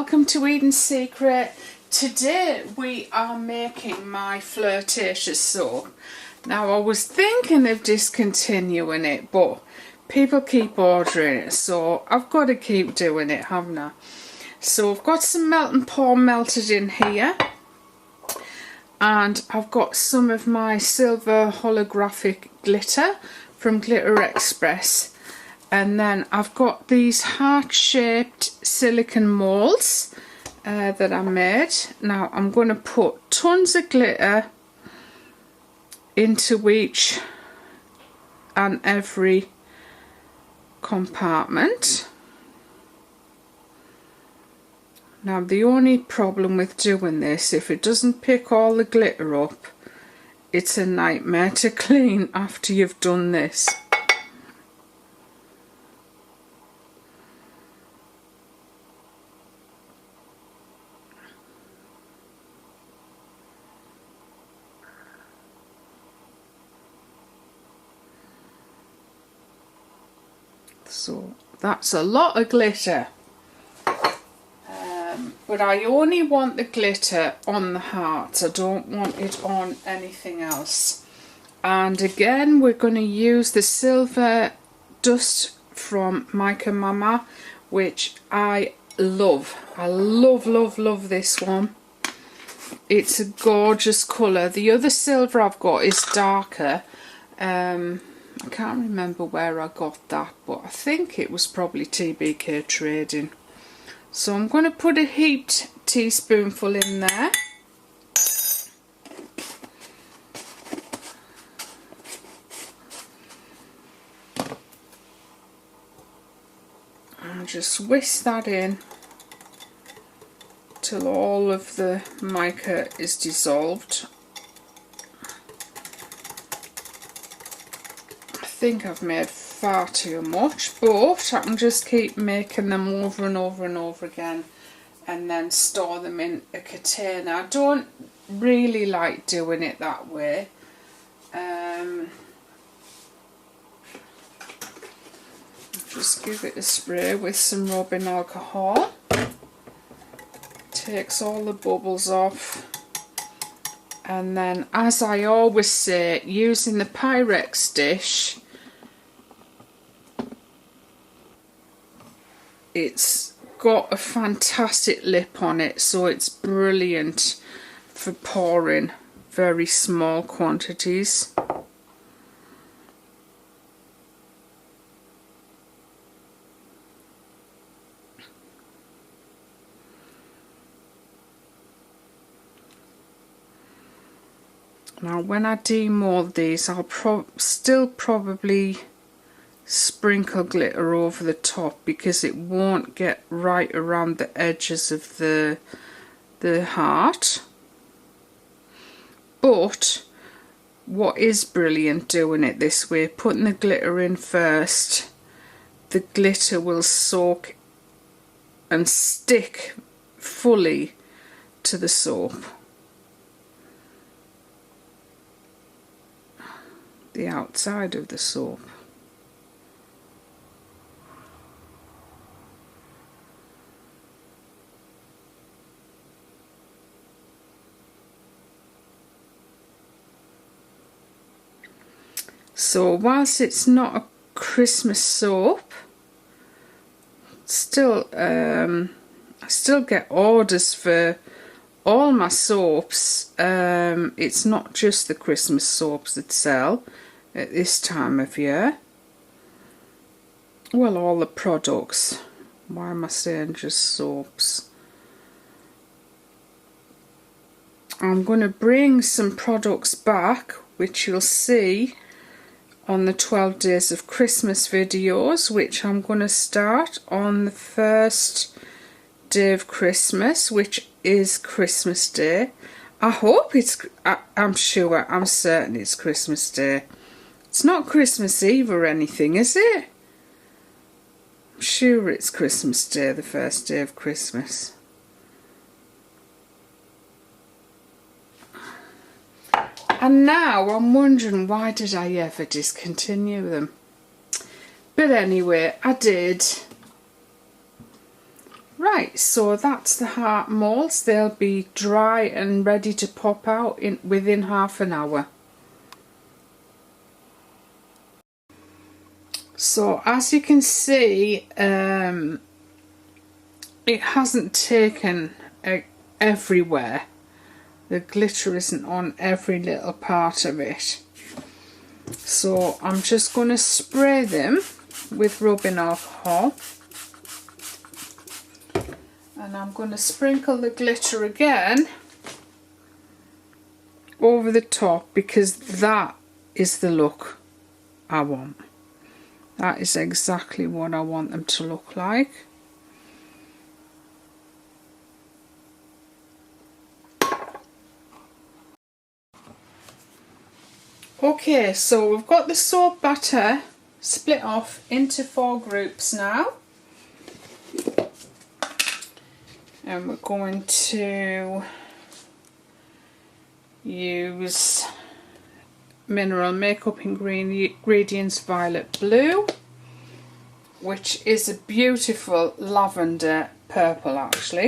welcome to Eden's Secret. Today we are making my Flirtatious soap. Now I was thinking of discontinuing it, but people keep ordering it, so I've got to keep doing it, haven't I? So I've got some melt and pour melted in here, and I've got some of my silver holographic glitter from Glitter Express. And then I've got these heart-shaped silicone molds that I made. Now I'm going to put tons of glitter into each and every compartment. Now the only problem with doing this, if it doesn't pick all the glitter up, it's a nightmare to clean after you've done this. So that's a lot of glitter, but I only want the glitter on the hearts. I don't want it on anything else. And again, we're going to use the silver dust from Mica Mama, which I love. I love this one. It's a gorgeous colour. The other silver I've got is darker. I can't remember where I got that, but I think it was probably TBK Trading. So I'm going to put a heaped teaspoonful in there. And just whisk that in till all of the mica is dissolved. I think I've made far too much, but I can just keep making them over and over and over again and then store them in a container. I don't really like doing it that way. Just give it a spray with some rubbing alcohol. Takes all the bubbles off. And then, as I always say, using the Pyrex dish, it's got a fantastic lip on it, so it's brilliant for pouring very small quantities. Now when I demold these, I'll still probably sprinkle glitter over the top because it won't get right around the edges of the heart. But what is brilliant doing it this way, putting the glitter in first, the glitter will soak and stick fully to the soap. The outside of the soap. So whilst it's not a Christmas soap, still I still get orders for all my soaps. It's not just the Christmas soaps that sell at this time of year. Well, all the products. Why am I saying just soaps? I'm going to bring some products back, which you'll see on the 12 Days of Christmas videos, which I'm going to start on the first day of Christmas, which is Christmas Day. I hope it's, I'm sure, I'm certain it's Christmas Day. It's not Christmas Eve or anything, is it? I'm sure it's Christmas Day, the first day of Christmas. And now I'm wondering, why did I ever discontinue them? But anyway, I did. Right. Right, so that's the heart molds. They'll be dry and ready to pop out within half an hour. So as you can see, it hasn't taken everywhere. The glitter isn't on every little part of it. So I'm just going to spray them with rubbing alcohol. And I'm going to sprinkle the glitter again over the top, because that is the look I want. That is exactly what I want them to look like. Okay, so we've got the soap batter split off into 4 groups now. And we're going to use Mineral Makeup Ingredients Violet Blue, which is a beautiful lavender purple actually.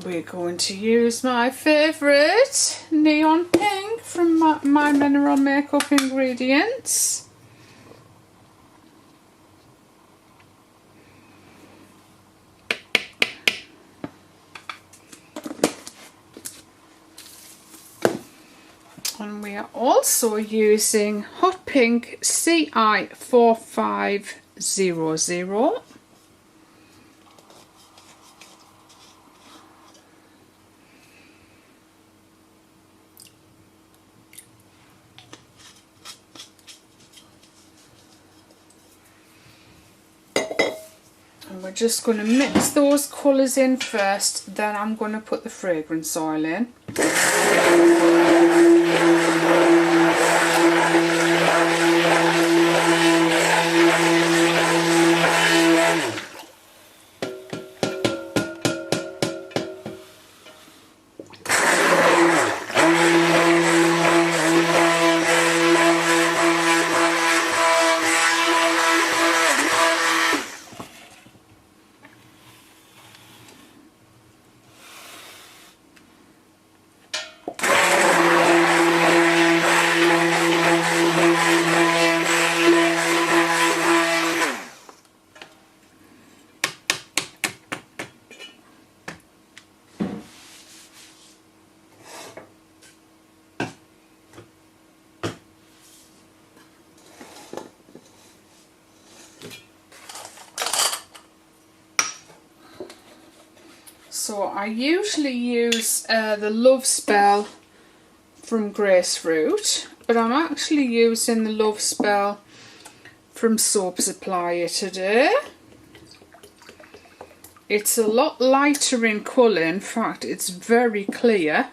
We're going to use my favourite neon pink from my Mineral Makeup Ingredients. And we are also using Hot Pink CI4500. And we're just going to mix those colours in first, then I'm going to put the fragrance oil in. So I usually use the Love Spell from Gracefruit, but I'm actually using the Love Spell from Soap Supplier today. It's a lot lighter in colour, in fact it's very clear.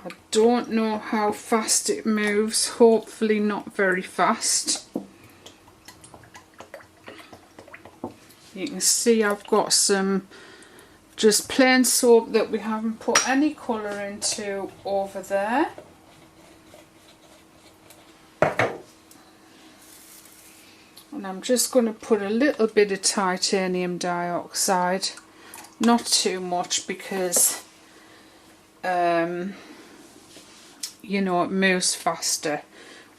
I don't know how fast it moves, hopefully not very fast. You can see I've got some just plain soap that we haven't put any colour into over there. And I'm just going to put a little bit of titanium dioxide, not too much because you know, it moves faster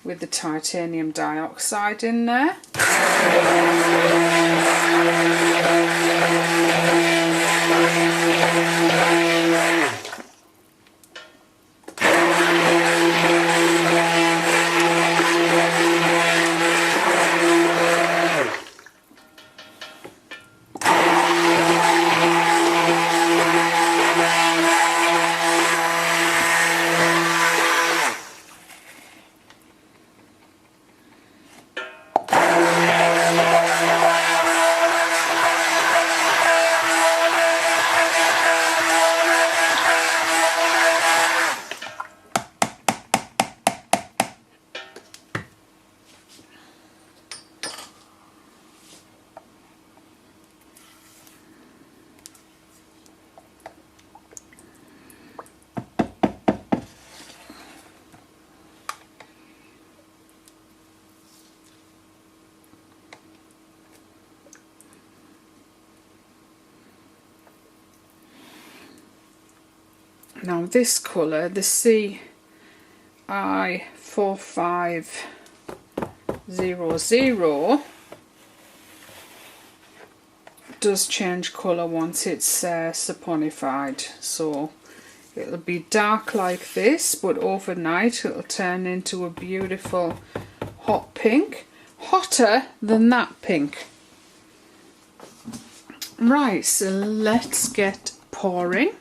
with the titanium dioxide in there. Now this colour, the CI4500, does change colour once it's saponified, so it'll be dark like this, but overnight it'll turn into a beautiful hot pink, hotter than that pink. Right, so let's get pouring.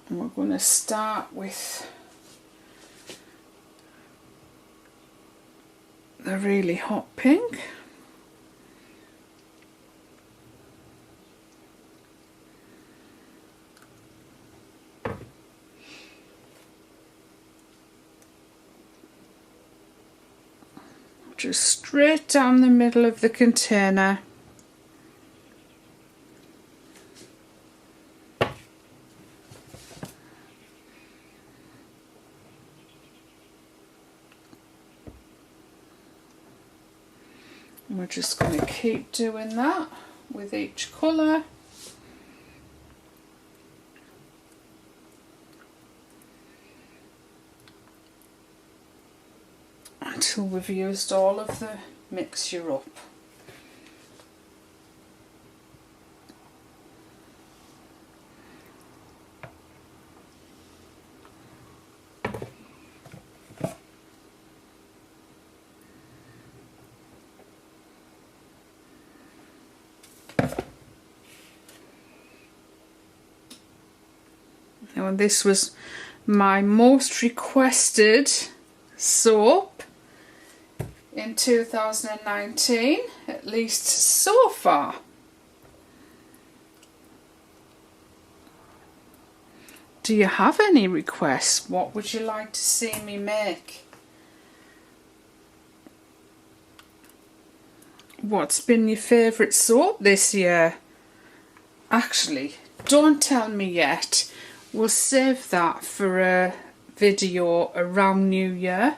And we're going to start with the really hot pink. Just straight down the middle of the container. And we're just going to keep doing that with each colour until we've used all of the mixture up. Now this was my most requested soap in 2019, at least so far. Do you have any requests? What would you like to see me make? What's been your favourite soap this year? Actually, don't tell me yet. We'll save that for a video around New Year,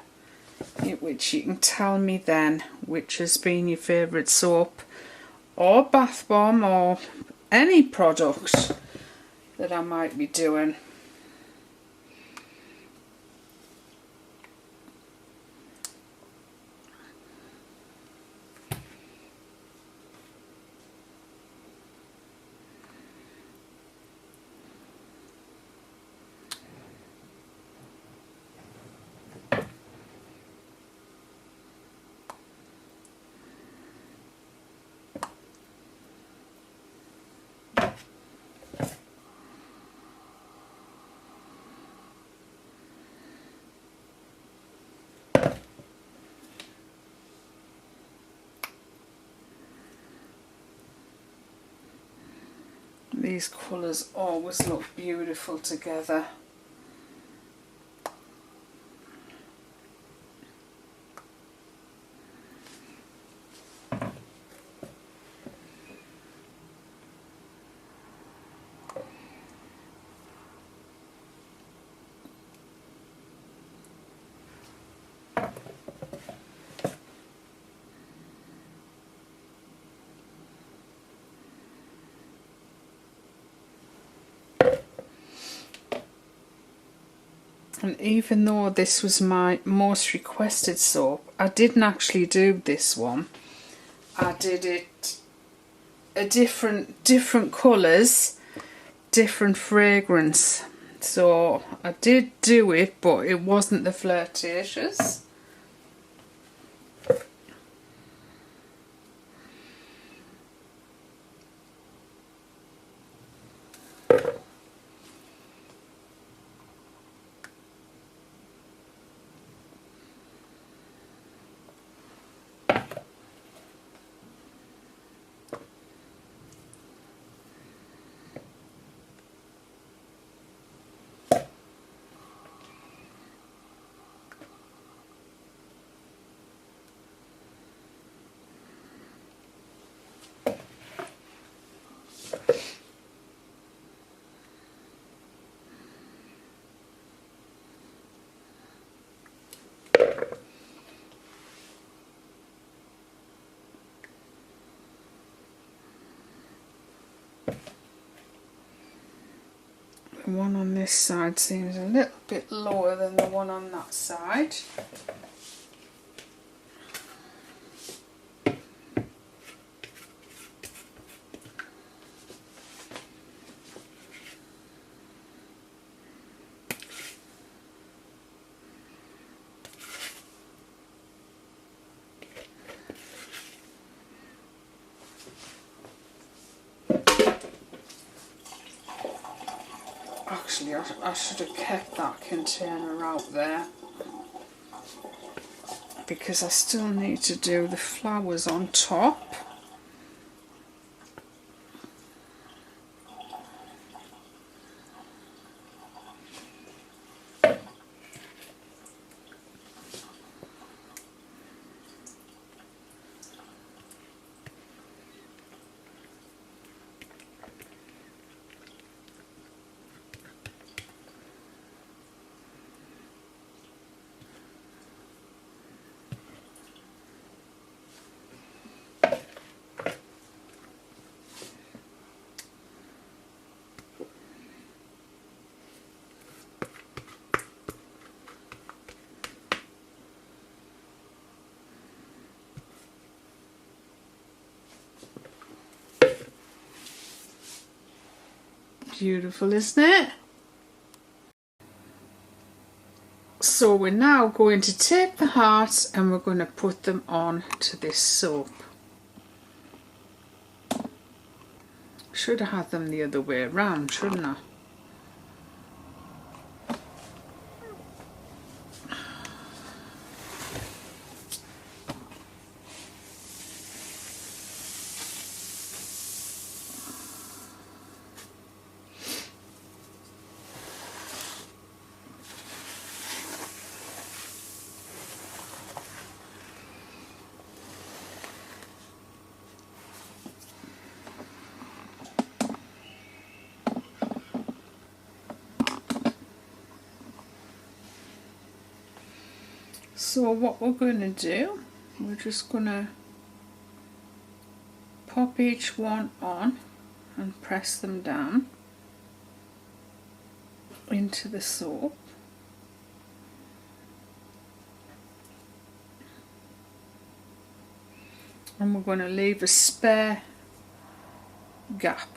in which you can tell me then which has been your favourite soap or bath bomb or any product that I might be doing. These colours always look beautiful together. And even though this was my most requested soap, I didn't actually do this one. I did it a different colours, different fragrance. So I did do it, but it wasn't the Flirtatious. The one on this side seems a little bit lower than the one on that side. Actually, I should have kept that container out there because I still need to do the flowers on top. Beautiful, isn't it? So we're now going to take the hearts and we're going to put them on to this soap. Should have had them the other way around, shouldn't I? So what we're going to do, we're just going to pop each one on and press them down into the soap. And we're going to leave a spare gap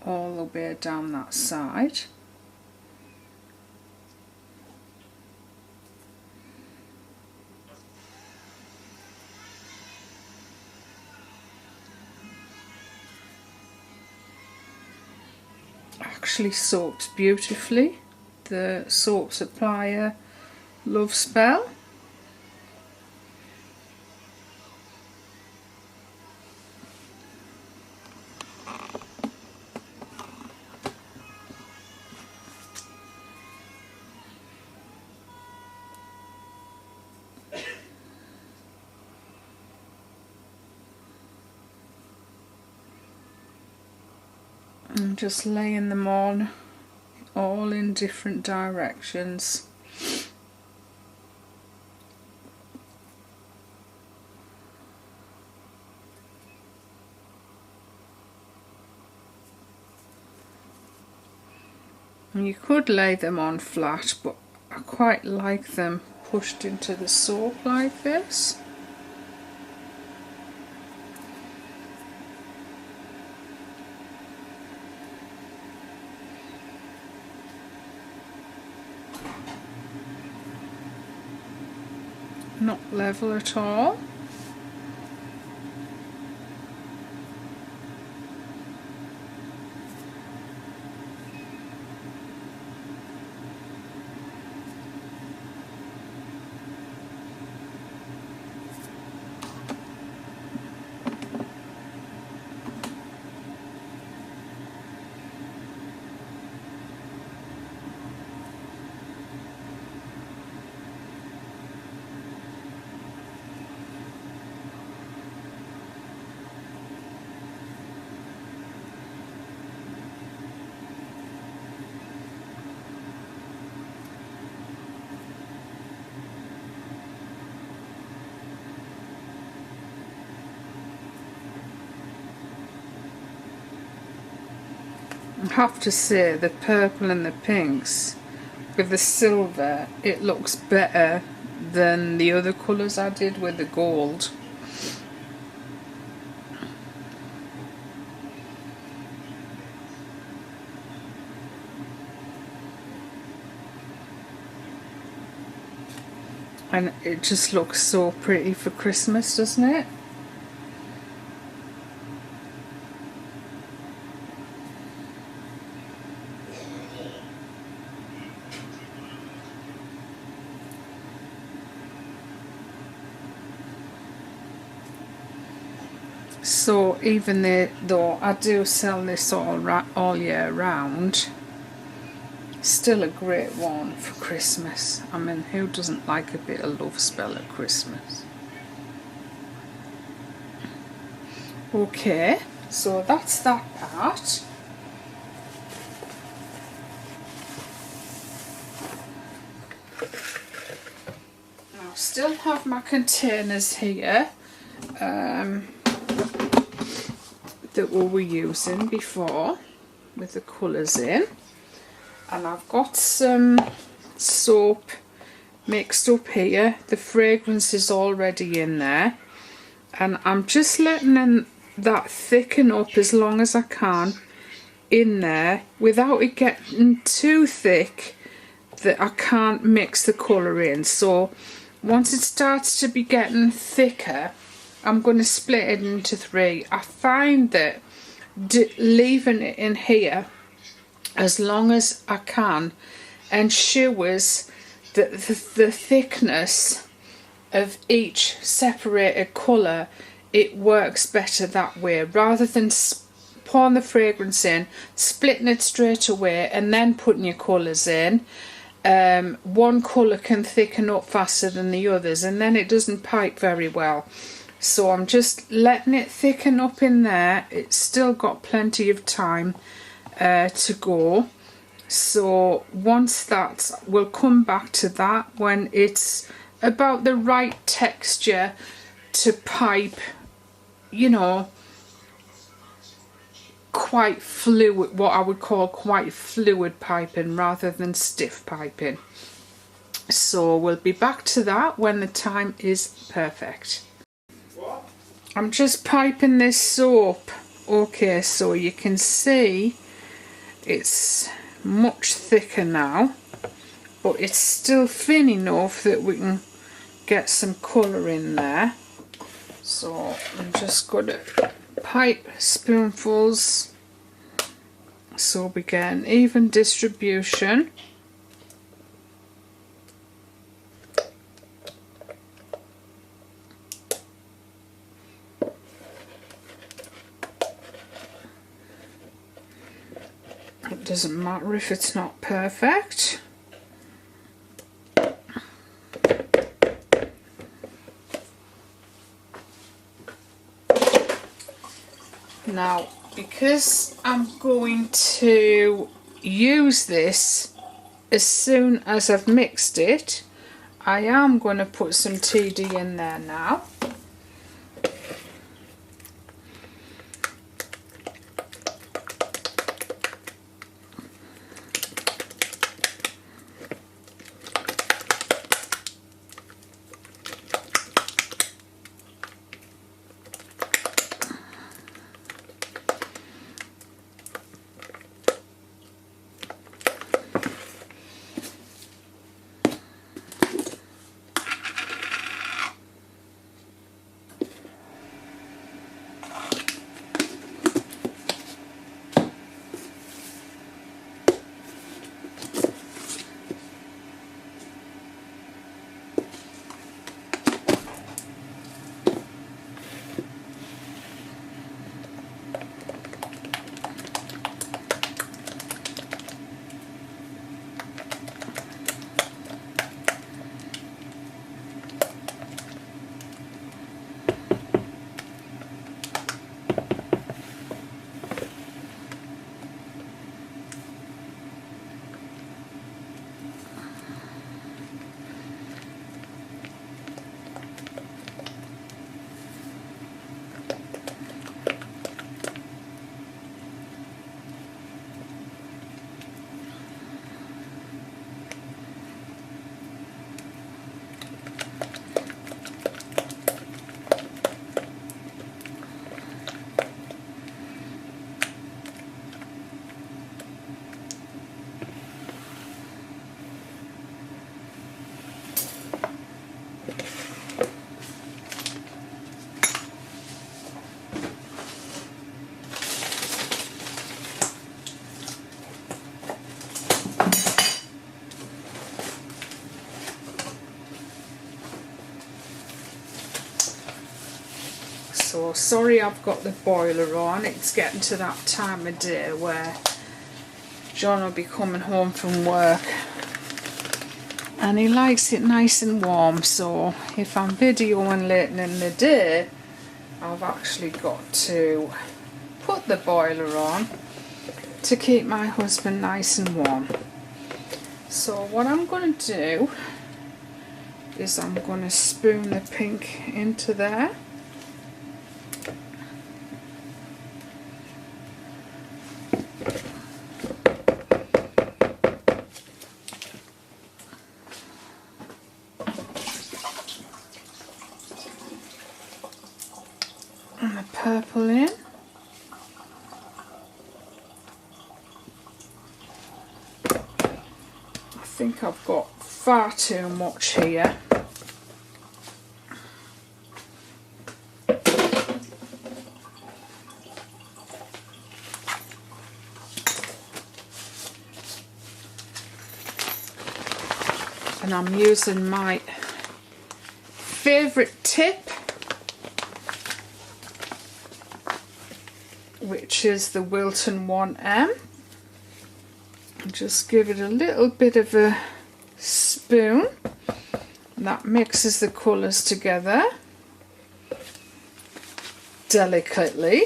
all the way down that side. Actually soaks beautifully. The soap supplier Love Spell. I'm just laying them on all in different directions. And you could lay them on flat, but I quite like them pushed into the soap like this. Not level at all. I have to say the purple and the pinks with the silver, it looks better than the other colours I did with the gold. And it just looks so pretty for Christmas, doesn't it? So even though I do sell this all year round, still a great one for Christmas. I mean, who doesn't like a bit of love spell at Christmas? Okay, so that's that part. I still have my containers here that we were using before with the colours in. And I've got some soap mixed up here. The fragrance is already in there, and I'm just letting that thicken up as long as I can in there without it getting too thick that I can't mix the colour in. So once it starts to be getting thicker, I'm going to split it into 3. I find that leaving it in here as long as I can ensures that the thickness of each separated colour, it works better that way, rather than pouring the fragrance in, splitting it straight away and then putting your colours in. One colour can thicken up faster than the others and then it doesn't pipe very well. So I'm just letting it thicken up in there. It's still got plenty of time to go. So once that, we'll come back to that when it's about the right texture to pipe, you know, quite fluid, what I would call quite fluid piping rather than stiff piping. So we'll be back to that when the time is perfect. I'm just piping this soap. Okay, so you can see it's much thicker now, but it's still thin enough that we can get some colour in there. So I'm just going to pipe spoonfuls so we get an even distribution. It doesn't matter if it's not perfect. Now, because I'm going to use this as soon as I've mixed it, I am going to put some TD in there now. So sorry I've got the boiler on. It's getting to that time of day where John will be coming home from work and he likes it nice and warm, so if I'm videoing late in the day I've actually got to put the boiler on to keep my husband nice and warm. So what I'm going to do is I'm going to spoon the pink into there. And the purple in. I think I've got far too much here. And I'm using my favourite tip, which is the Wilton 1M. Just give it a little bit of a spoon. That mixes the colours together delicately.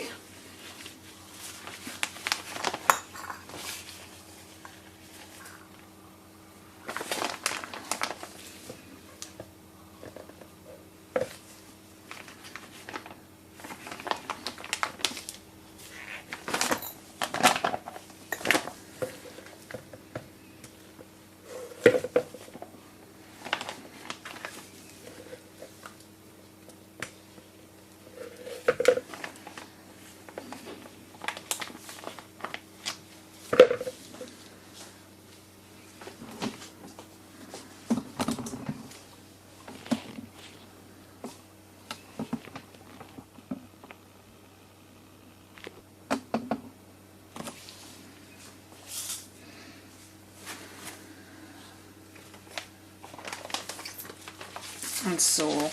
And so,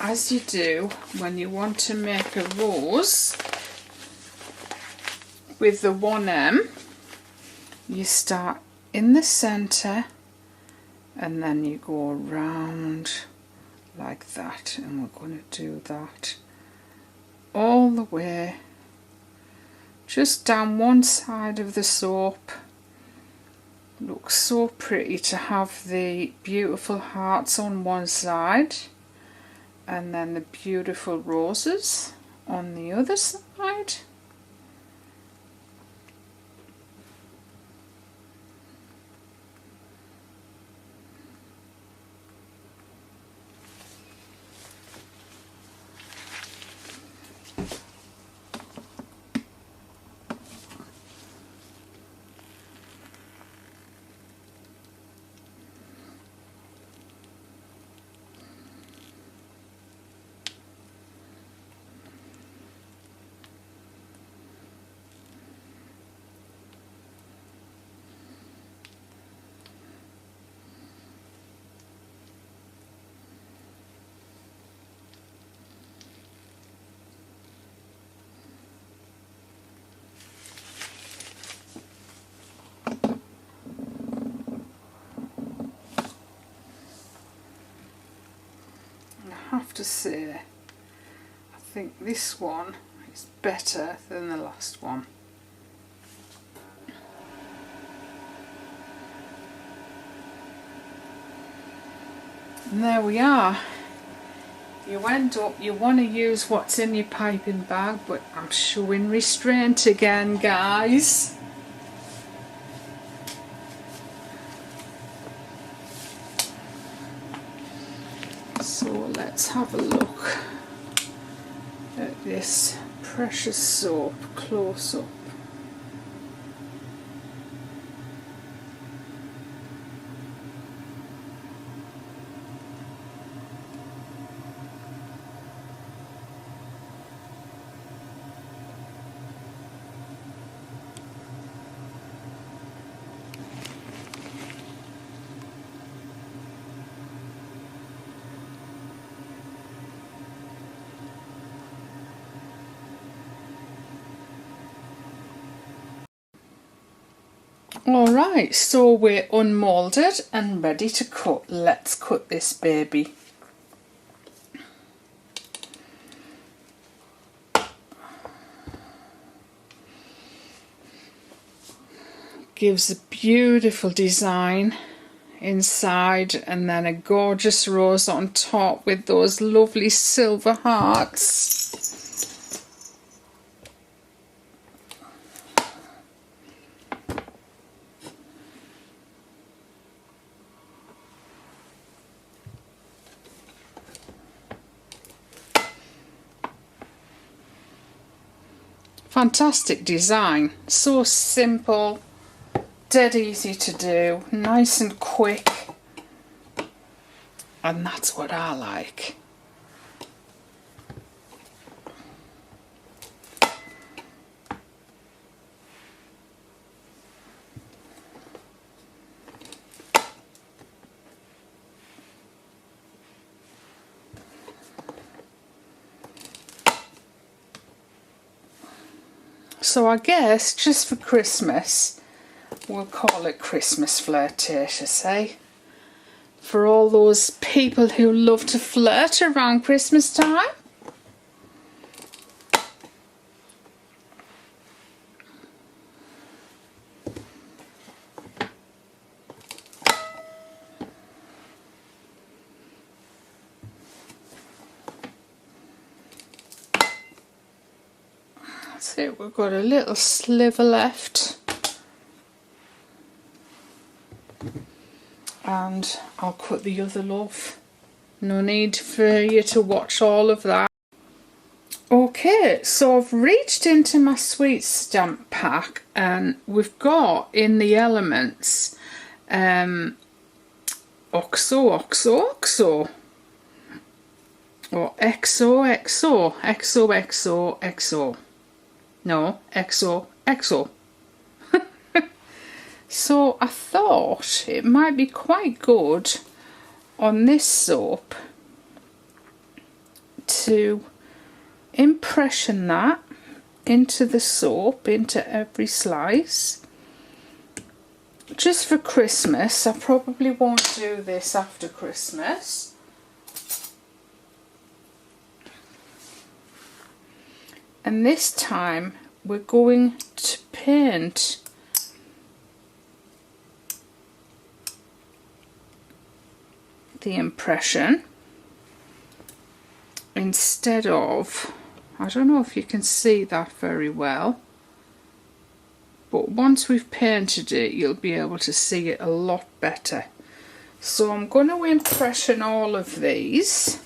as you do when you want to make a rose with the 1M, you start in the centre and then you go around like that, and we're going to do that all the way just down one side of the soap. Looks so pretty to have the beautiful hearts on one side and then the beautiful roses on the other side. I have to say, I think this one is better than the last one. And there we are. You end up, you want to use what's in your piping bag, but I'm showing restraint again, guys. So let's have a look at this precious soap close up. Alright, so we're unmolded and ready to cut. Let's cut this baby. Gives a beautiful design inside and then a gorgeous rose on top with those lovely silver hearts. Fantastic design, so simple, dead easy to do, nice and quick, and that's what I like. So I guess just for Christmas, we'll call it Christmas Flirtatious, eh? For all those people who love to flirt around Christmas time. That's it, we've got a little sliver left. And I'll cut the other loaf. No need for you to watch all of that. Okay, so I've reached into my sweet stamp pack and we've got in the elements XOXO, or XOXO. No, XOXO. So I thought it might be quite good on this soap to impression that into the soap, into every slice. Just for Christmas. I probably won't do this after Christmas. And this time we're going to paint the impression instead of, I don't know if you can see that very well, but once we've painted it you'll be able to see it a lot better. So I'm going to impression all of these.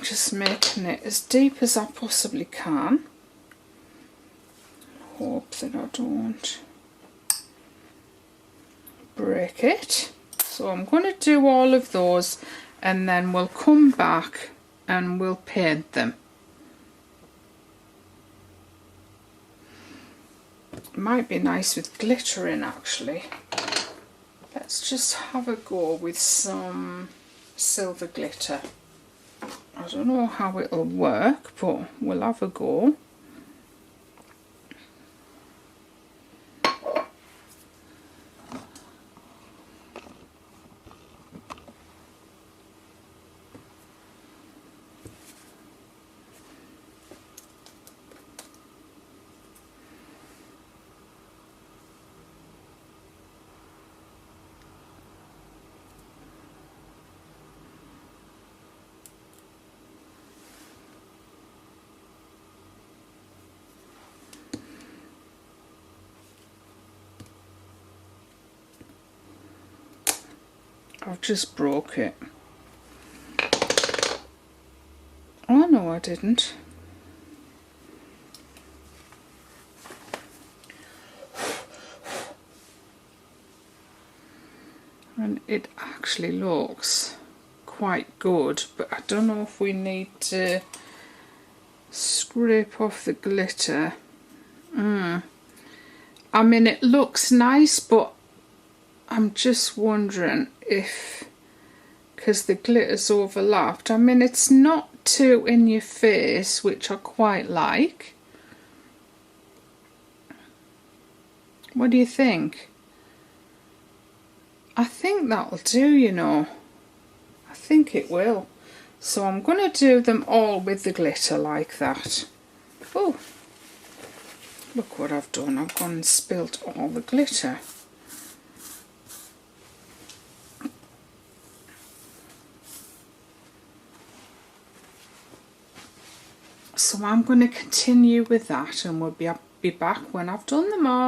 Just making it as deep as I possibly can. Hope that I don't break it. So I'm going to do all of those and then we'll come back and we'll paint them. It might be nice with glitter in actually. Let's just have a go with some silver glitter. I don't know how it'll work, but we'll have a go. I've just broke it. Oh no, I didn't. And it actually looks quite good, but I don't know if we need to scrape off the glitter. I mean, it looks nice, but I'm just wondering if, because the glitter's overlapped, I mean, it's not too in your face, which I quite like. What do you think? I think that'll do, you know. I think it will. So I'm going to do them all with the glitter like that. Oh, look what I've done. I've gone and spilt all the glitter. So I'm going to continue with that, and we'll be back when I've done them all.